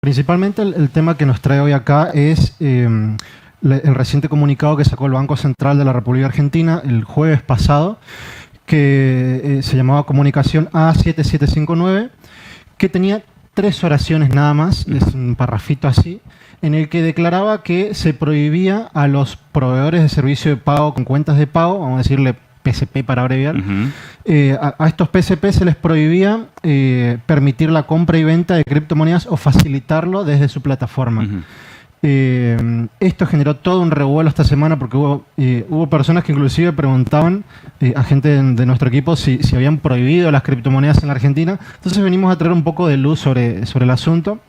Principalmente el tema que nos trae hoy acá es el reciente comunicado que sacó el Banco Central de la República Argentina el jueves pasado, que se llamaba Comunicación A7759, que tenía 3 oraciones nada más, es un parrafito así, en el que declaraba que se prohibía a los proveedores de servicio de pago con cuentas de pago, vamos a decirle PSP para abreviar, a estos PSP se les prohibía permitir la compra y venta de criptomonedas o facilitarlo desde su plataforma. Esto generó todo un revuelo esta semana porque hubo personas que inclusive preguntaban a gente de nuestro equipo si habían prohibido las criptomonedas en la Argentina. Entonces venimos a traer un poco de luz sobre el asunto.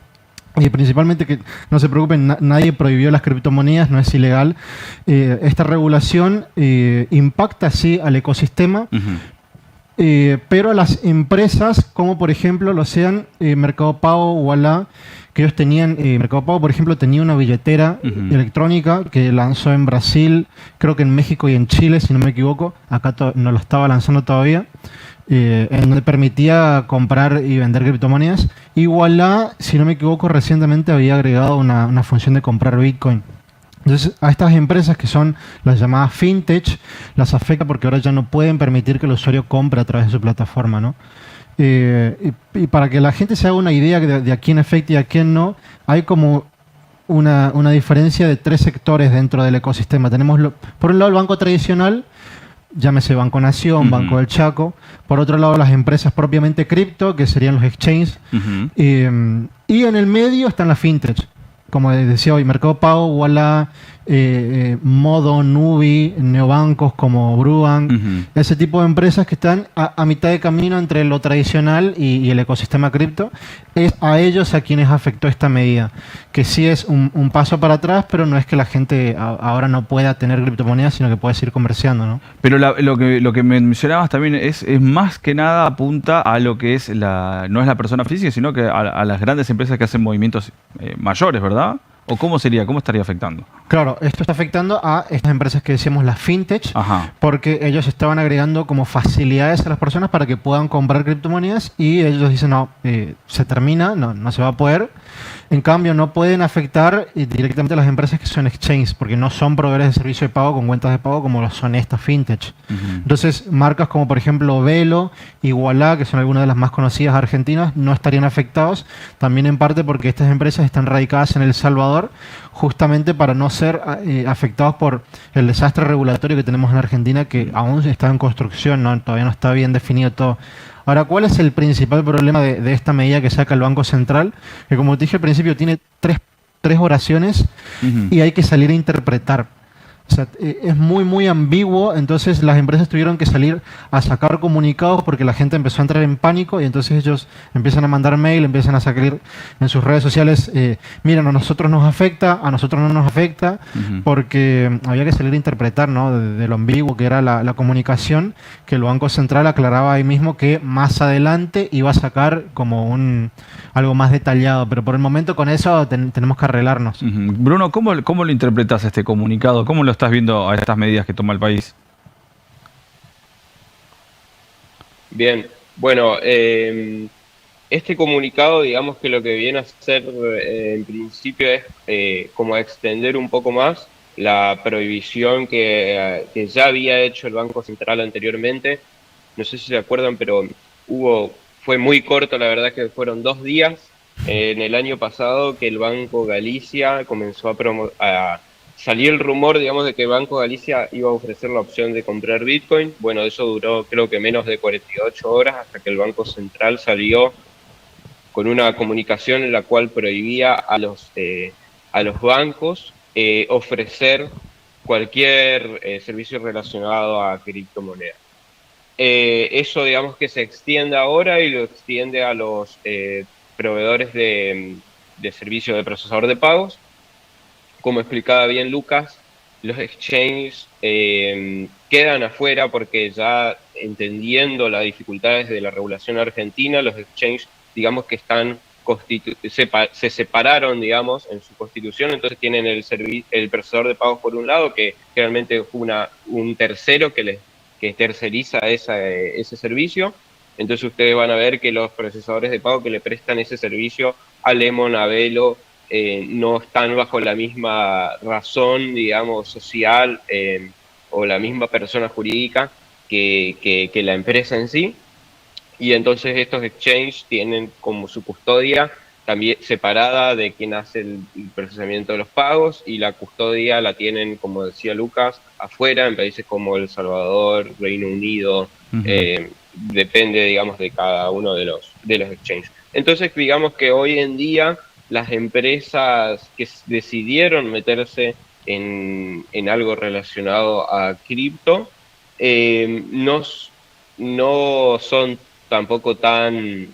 Y principalmente que no se preocupen, nadie prohibió las criptomonedas, no es ilegal. Esta regulación impacta sí al ecosistema, pero a las empresas, como por ejemplo lo sean Mercado Pago, Ualá, que ellos tenían, Mercado Pago por ejemplo tenía una billetera electrónica que lanzó en Brasil, creo que en México y en Chile, si no me equivoco, acá no lo estaba lanzando todavía. En donde permitía comprar y vender criptomonedas. Igualá, si no me equivoco, recientemente había agregado una función de comprar Bitcoin. Entonces, a estas empresas que son las llamadas fintech, las afecta porque ahora ya no pueden permitir que el usuario compre a través de su plataforma, ¿no? Y para que la gente se haga una idea de a quién afecta y a quién no, hay como una diferencia de 3 sectores dentro del ecosistema. Tenemos, por un lado, el banco tradicional, llámese Banco Nación, Banco del Chaco. Por otro lado, las empresas propiamente cripto, que serían los exchanges. Y en el medio están las fintech. Como decía hoy, Mercado Pago, Ualá, Modo, Nubi, neobancos como Bruan, ese tipo de empresas que están a mitad de camino entre lo tradicional y el ecosistema cripto. Es a ellos a quienes afectó esta medida, que sí es un paso para atrás, pero no es que la gente ahora no pueda tener criptomonedas, sino que puede seguir comerciando, ¿no? Pero lo que mencionabas también es más que nada apunta a lo que es no es la persona física, sino que a las grandes empresas que hacen movimientos mayores, ¿verdad? ¿O cómo estaría afectando? Claro, esto está afectando a estas empresas que decíamos las fintech, porque ellos estaban agregando como facilidades a las personas para que puedan comprar criptomonedas y ellos dicen, no, se termina, no se va a poder. En cambio, no pueden afectar directamente a las empresas que son exchanges, porque no son proveedores de servicio de pago con cuentas de pago como lo son estas fintech. Entonces, marcas como por ejemplo Velo, Igualá, que son algunas de las más conocidas argentinas, no estarían afectados, también en parte porque estas empresas están radicadas en El Salvador, justamente para no ser afectados por el desastre regulatorio que tenemos en Argentina, que aún está en construcción, ¿no? Todavía no está bien definido todo. Ahora, ¿cuál es el principal problema de esta medida que saca el Banco Central? Que como te dije al principio, tiene tres oraciones y hay que salir a interpretar. O sea, es muy ambiguo, entonces las empresas tuvieron que salir a sacar comunicados porque la gente empezó a entrar en pánico y entonces ellos empiezan a mandar mail, empiezan a sacar en sus redes sociales, miren, a nosotros nos afecta, a nosotros no nos afecta, porque había que salir a interpretar, ¿no? De lo ambiguo que era la comunicación, que el Banco Central aclaraba ahí mismo que más adelante iba a sacar como algo más detallado, pero por el momento con eso tenemos que arreglarnos. Bruno, ¿cómo lo interpretas este comunicado? ¿Cómo lo estás viendo a estas medidas que toma el país? Bien, bueno, este comunicado, digamos que lo que viene a hacer en principio es como extender un poco más la prohibición que ya había hecho el Banco Central anteriormente. No sé si se acuerdan, pero fue muy corto, la verdad que fueron 2 días en el año pasado que el Banco Galicia comenzó a salir el rumor, digamos, de que Banco Galicia iba a ofrecer la opción de comprar Bitcoin. Bueno, eso duró creo que menos de 48 horas hasta que el Banco Central salió con una comunicación en la cual prohibía a los bancos ofrecer cualquier servicio relacionado a criptomonedas. Eso, digamos, que se extiende ahora y lo extiende a los proveedores de servicio de procesador de pagos. Como explicaba bien Lucas, los exchanges quedan afuera porque ya entendiendo las dificultades de la regulación argentina, los exchanges, digamos que se separaron, digamos, en su constitución, entonces tienen el procesador de pagos por un lado, que realmente fue un tercero que terceriza ese servicio. Entonces ustedes van a ver que los procesadores de pago que le prestan ese servicio a Lemon, a Velo, no están bajo la misma razón, digamos, social o la misma persona jurídica que la empresa en sí. Y entonces estos exchanges tienen como su custodia también separada de quien hace el procesamiento de los pagos, y la custodia la tienen, como decía Lucas, afuera, en países como El Salvador, Reino Unido, depende, digamos, de cada uno de los exchanges. Entonces, digamos que hoy en día las empresas que decidieron meterse en algo relacionado a cripto no son tampoco tan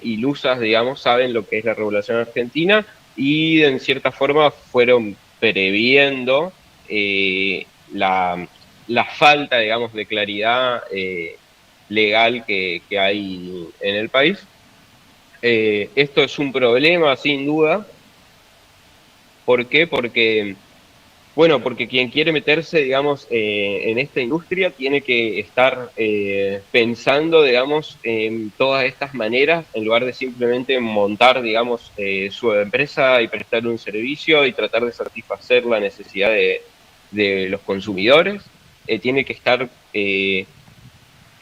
ilusas, digamos, saben lo que es la regulación argentina y en cierta forma fueron previendo la falta, digamos, de claridad legal que hay en el país. Esto es un problema, sin duda. ¿Por qué? Porque quien quiere meterse, digamos, en esta industria tiene que estar pensando, digamos, en todas estas maneras, en lugar de simplemente montar, digamos, su empresa y prestar un servicio y tratar de satisfacer la necesidad de los consumidores. Tiene que estar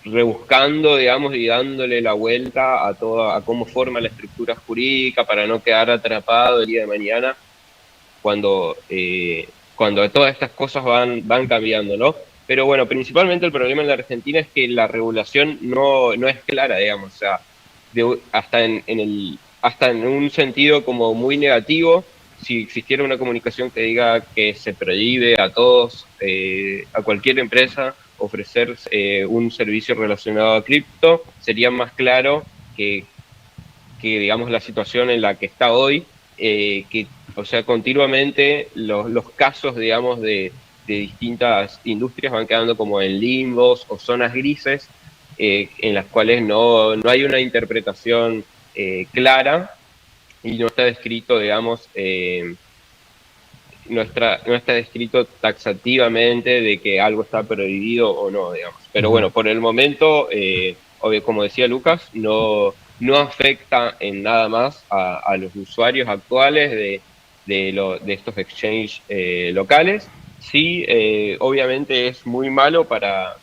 rebuscando, digamos, y dándole la vuelta a cómo forma la estructura jurídica para no quedar atrapado el día de mañana cuando todas estas cosas van cambiando, ¿no? Pero bueno, principalmente el problema en la Argentina es que la regulación no es clara, digamos, o sea, hasta en un sentido como muy negativo. Si existiera una comunicación que diga que se prohíbe a todos, a cualquier empresa, ofrecer un servicio relacionado a cripto, sería más claro que digamos, la situación en la que está hoy, o sea, continuamente los casos, digamos, de distintas industrias van quedando como en limbos o zonas grises, en las cuales no hay una interpretación clara y no está descrito, digamos, no está descrito taxativamente de que algo está prohibido o no, digamos. Pero bueno, por el momento, como decía Lucas, no afecta en nada más a los usuarios actuales de estos exchanges locales. Sí, obviamente es muy malo para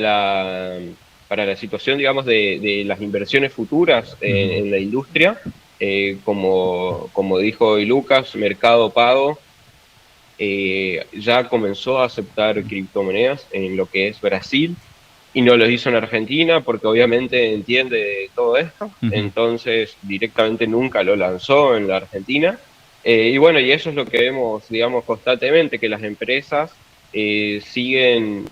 la situación, digamos, de las inversiones futuras en la industria. Como dijo hoy Lucas, Mercado Pago ya comenzó a aceptar criptomonedas en lo que es Brasil y no lo hizo en Argentina porque obviamente entiende todo esto, entonces directamente nunca lo lanzó en la Argentina. Y bueno, y eso es lo que vemos, digamos, constantemente, que las empresas siguen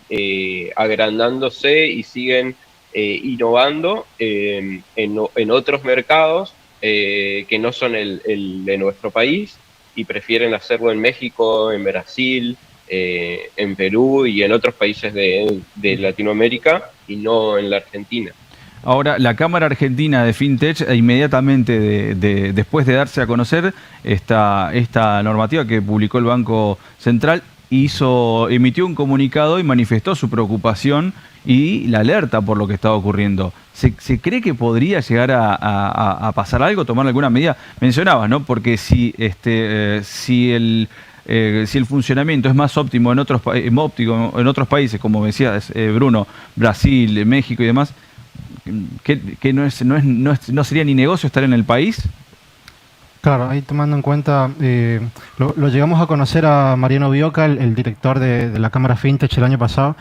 agrandándose y siguen innovando en otros mercados que no son el de nuestro país, y prefieren hacerlo en México, en Brasil, en Perú y en otros países de Latinoamérica, y no en la Argentina. Ahora, la Cámara Argentina de FinTech, inmediatamente después de darse a conocer esta normativa que publicó el Banco Central, emitió un comunicado y manifestó su preocupación y la alerta por lo que estaba ocurriendo. ¿Se cree que podría llegar a pasar algo, tomar alguna medida? Mencionabas, ¿no? Porque si el funcionamiento es más óptimo en otros países, como decías, Bruno, Brasil, México y demás, que no sería ni negocio estar en el país. Claro, ahí tomando en cuenta, lo llegamos a conocer a Mariano Bioca, el director de la Cámara FinTech el año pasado,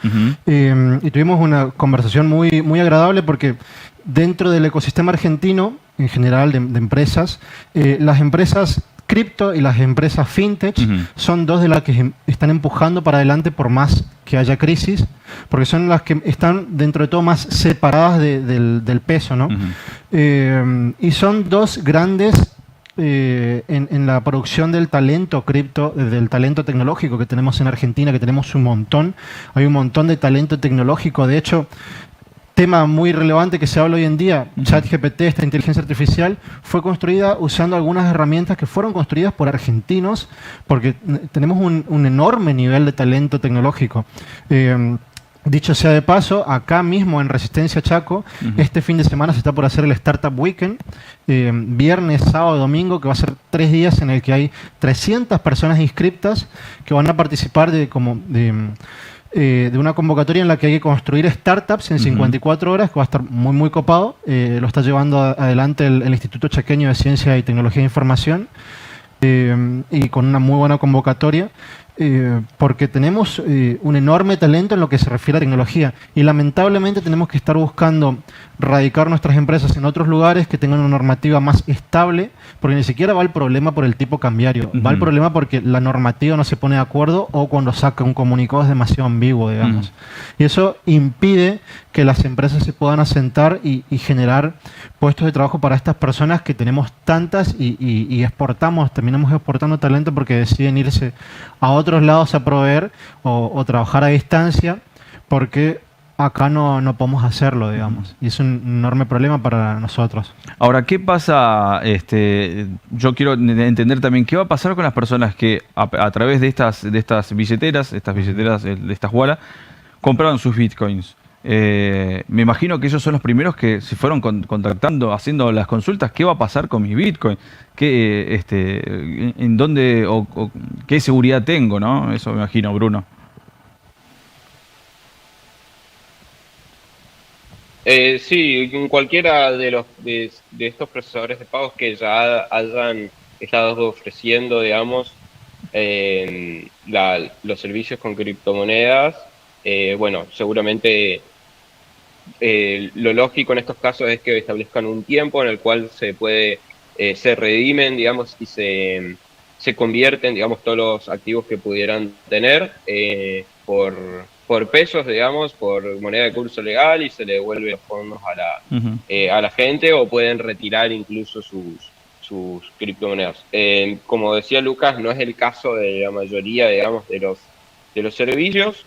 y tuvimos una conversación muy, muy agradable porque dentro del ecosistema argentino, en general de empresas, las empresas cripto y las empresas fintech son dos de las que están empujando para adelante por más que haya crisis, porque son las que están dentro de todo más separadas del peso, ¿no? Y son dos grandes en la producción del talento cripto, del talento tecnológico que tenemos en Argentina, que tenemos un montón. Hay un montón de talento tecnológico. De hecho, tema muy relevante que se habla hoy en día, ChatGPT, esta inteligencia artificial, fue construida usando algunas herramientas que fueron construidas por argentinos, porque tenemos un enorme nivel de talento tecnológico. Dicho sea de paso, acá mismo en Resistencia Chaco, este fin de semana se está por hacer el Startup Weekend, viernes, sábado, domingo, que va a ser 3 días en el que hay 300 personas inscriptas que van a participar de una convocatoria en la que hay que construir startups en 54 horas, que va a estar muy, muy copado. Lo está llevando adelante el Instituto Chaqueño de Ciencia y Tecnología de Información, y con una muy buena convocatoria. Porque tenemos un enorme talento en lo que se refiere a tecnología y lamentablemente tenemos que estar buscando radicar nuestras empresas en otros lugares que tengan una normativa más estable, porque ni siquiera va el problema por el tipo cambiario, va el problema porque la normativa no se pone de acuerdo o cuando saca un comunicado es demasiado ambiguo, digamos. Y eso impide que las empresas se puedan asentar y generar puestos de trabajo para estas personas que tenemos tantas y exportamos, terminamos exportando talento porque deciden irse a otros lados a proveer o trabajar a distancia porque acá no podemos hacerlo, digamos. Y es un enorme problema para nosotros. Ahora, ¿qué pasa? Yo quiero entender también qué va a pasar con las personas que a través de estas billeteras, de estas wallets, compraron sus bitcoins. Me imagino que ellos son los primeros que se fueron contactando, haciendo las consultas. ¿Qué va a pasar con mis bitcoins? ¿En dónde o qué seguridad tengo, no? Eso me imagino, Bruno. Sí, en cualquiera de estos procesadores de pagos que ya hayan estado ofreciendo, digamos, los servicios con criptomonedas, bueno, seguramente lo lógico en estos casos es que establezcan un tiempo en el cual se redimen, digamos, y se convierten, digamos, todos los activos que pudieran tener por pesos, digamos, por moneda de curso legal, y se le devuelve los fondos a la gente, o pueden retirar incluso sus criptomonedas. Como decía Lucas, no es el caso de la mayoría, digamos, de los servicios.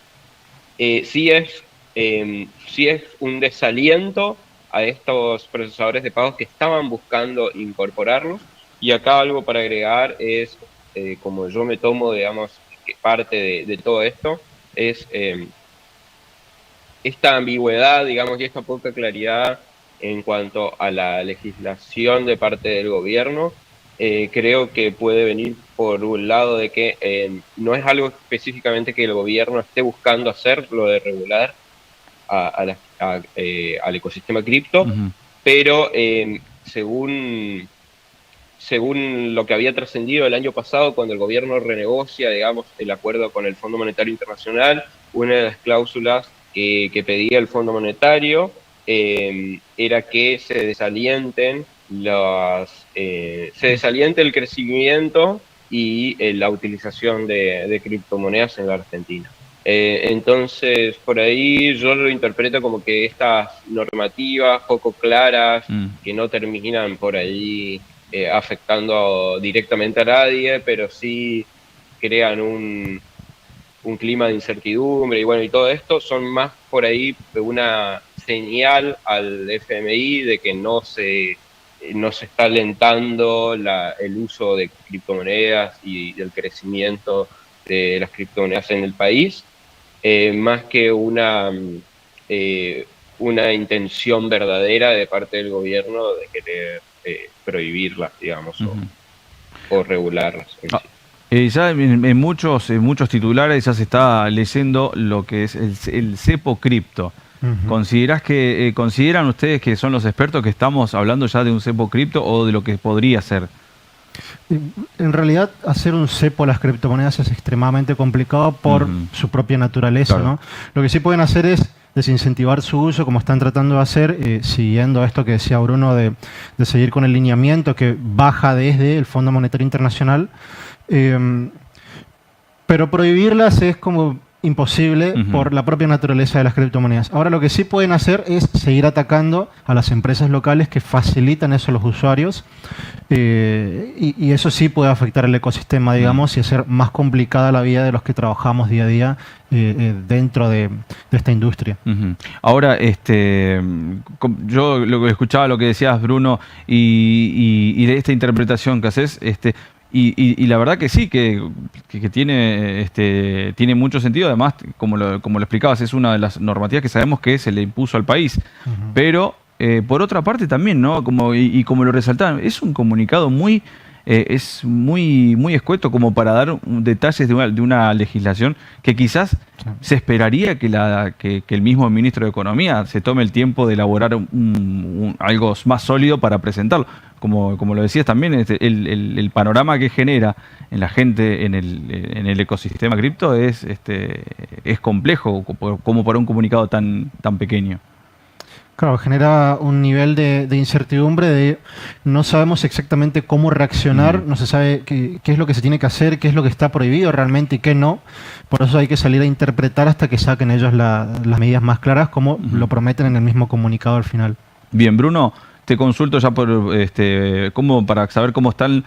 Sí es un desaliento a estos procesadores de pagos que estaban buscando incorporarlos. Y acá algo para agregar es, como yo me tomo, digamos, que parte de todo esto, es esta ambigüedad, digamos, y esta poca claridad en cuanto a la legislación de parte del gobierno. Creo que puede venir por un lado de que no es algo específicamente que el gobierno esté buscando hacer, lo de regular al ecosistema cripto, pero según lo que había trascendido el año pasado, cuando el gobierno renegocia, digamos, el acuerdo con el Fondo Monetario Internacional, una de las cláusulas que pedía el Fondo Monetario era que se desaliente el crecimiento y la utilización de criptomonedas en la Argentina. Entonces, por ahí yo lo interpreto como que estas normativas poco claras, que no terminan por ahí afectando directamente a nadie, pero sí crean un clima de incertidumbre, y bueno, y todo esto son más por ahí una señal al FMI de que no se está alentando el uso de criptomonedas y del crecimiento de las criptomonedas en el país, más que una intención verdadera de parte del gobierno de querer prohibirlas, digamos, o regularlas. Ya en muchos titulares ya se está leyendo lo que es el cepo cripto. ¿Consideran ustedes que son los expertos que estamos hablando ya de un cepo cripto o de lo que podría ser? En realidad, hacer un cepo a las criptomonedas es extremadamente complicado por su propia naturaleza, claro, ¿no? Lo que sí pueden hacer es desincentivar su uso, como están tratando de hacer, siguiendo esto que decía Bruno, de seguir con el lineamiento que baja desde el Fondo Monetario Internacional. Pero prohibirlas es como imposible por la propia naturaleza de las criptomonedas. Ahora lo que sí pueden hacer es seguir atacando a las empresas locales que facilitan eso a los usuarios, y eso sí puede afectar el ecosistema, digamos, y hacer más complicada la vida de los que trabajamos día a día dentro de esta industria. Ahora, yo escuchaba lo que decías, Bruno, y de esta interpretación que haces, Y la verdad que sí, que tiene, tiene mucho sentido. Además, como lo explicabas, es una de las normativas que sabemos que se le impuso al país. Ujú. Pero, por otra parte también, ¿no? Y como lo resaltaban, es un comunicado es muy escueto como para dar detalles de una legislación que quizás Sí. se esperaría que el mismo ministro de Economía se tome el tiempo de elaborar algo más sólido para presentarlo. Como lo decías también, el panorama que genera en la gente en el ecosistema cripto es complejo como para un comunicado tan pequeño. Claro, genera un nivel de incertidumbre de no sabemos exactamente cómo reaccionar, Ujú. no se sabe qué es lo que se tiene que hacer, qué es lo que está prohibido realmente y qué no. Por eso hay que salir a interpretar hasta que saquen ellos las medidas más claras, como Ujú. lo prometen en el mismo comunicado al final. Bien, Bruno, te consulto ya para saber cómo están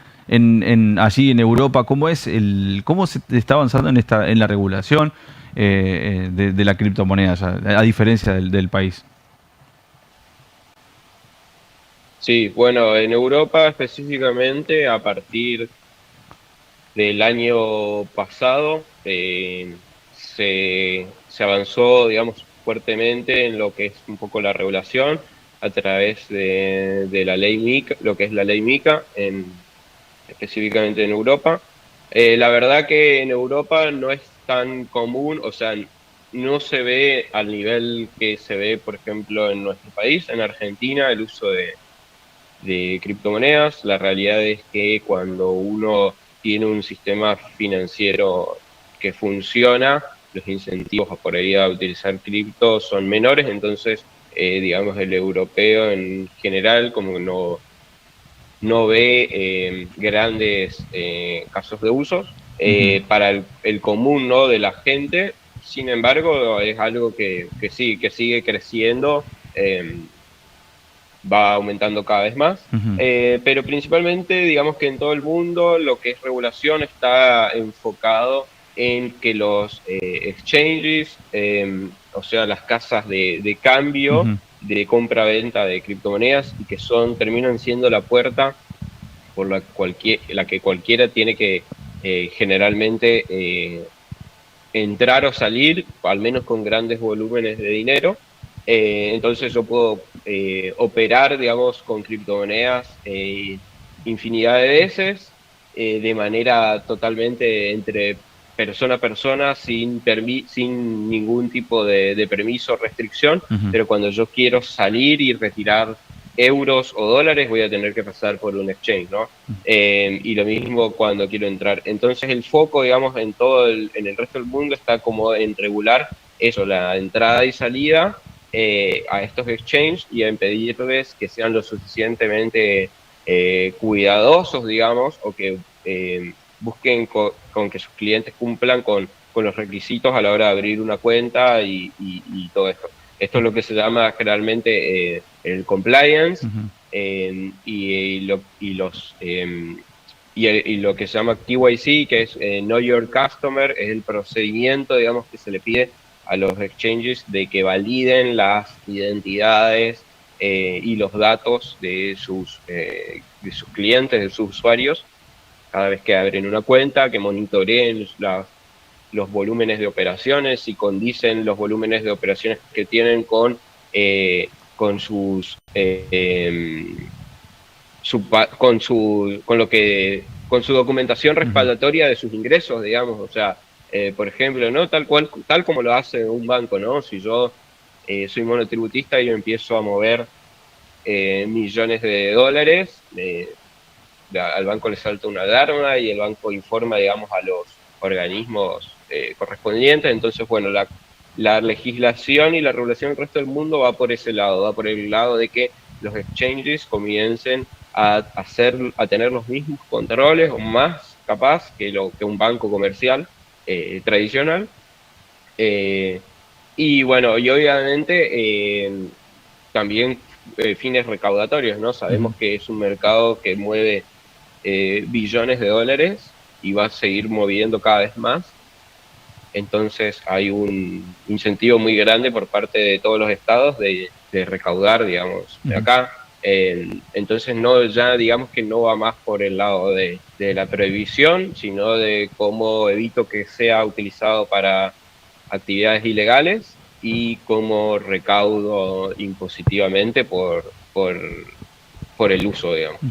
allí en Europa, cómo se está avanzando en la regulación de la criptomoneda, ya, a diferencia del país. Sí, bueno, en Europa específicamente a partir del año pasado se avanzó, digamos, fuertemente en lo que es un poco la regulación a través de la ley MiCA, lo que es la ley MiCA, específicamente en Europa. La verdad que en Europa no es tan común, o sea, no se ve al nivel que se ve, por ejemplo, en nuestro país, en Argentina, el uso de criptomonedas. La realidad es que cuando uno tiene un sistema financiero que funciona, los incentivos por ahí a utilizar cripto son menores, entonces, digamos, el europeo en general como no ve grandes casos de usos Ujú. para el común, ¿no?, de la gente. Sin embargo, es algo que sigue creciendo. Va aumentando cada vez más, Ujú. pero principalmente digamos que en todo el mundo lo que es regulación está enfocado en que los exchanges, o sea, las casas de cambio, Ujú. de compra-venta de criptomonedas, y que terminan siendo la puerta por la que cualquiera tiene que generalmente entrar o salir, al menos con grandes volúmenes de dinero. Entonces yo puedo operar, digamos, con criptomonedas infinidad de veces, de manera totalmente entre persona a persona, sin ningún tipo de permiso o restricción, Ujú. pero cuando yo quiero salir y retirar euros o dólares, voy a tener que pasar por un exchange, ¿no? Y lo mismo cuando quiero entrar. Entonces el foco, digamos, en el resto del mundo está como en regular eso, la entrada y salida a estos exchanges, y a impedirles que sean lo suficientemente cuidadosos, digamos, o que busquen con que sus clientes cumplan con los requisitos a la hora de abrir una cuenta y todo esto. Esto es lo que se llama generalmente el compliance, Ujú. y lo que se llama KYC, que es Know Your Customer, es el procedimiento, digamos, que se le pide a los exchanges de que validen las identidades y los datos de sus clientes, de sus usuarios, cada vez que abren una cuenta, que monitoreen los volúmenes de operaciones, y condicen los volúmenes de operaciones que tienen con sus con su documentación Ujú. respaldatoria de sus ingresos, digamos. O sea, por ejemplo, ¿no?, tal como lo hace un banco, ¿no? Si yo soy monotributista y yo empiezo a mover millones de dólares, al banco le salta una alarma y el banco informa, digamos, a los organismos correspondientes. Entonces, bueno, la legislación y la regulación del resto del mundo va por ese lado, va por el lado de que los exchanges comiencen a tener los mismos controles o más capaz que un banco comercial tradicional. Eh, y bueno, y obviamente también fines recaudatorios, ¿no? Ujú. Sabemos que es un mercado que mueve billones de dólares y va a seguir moviendo cada vez más. Entonces hay un incentivo muy grande por parte de todos los estados de recaudar, digamos. Ujú. Acá Entonces no, ya digamos que no va más por el lado de la prohibición, sino de cómo evito que sea utilizado para actividades ilegales y cómo recaudo impositivamente por el uso, digamos.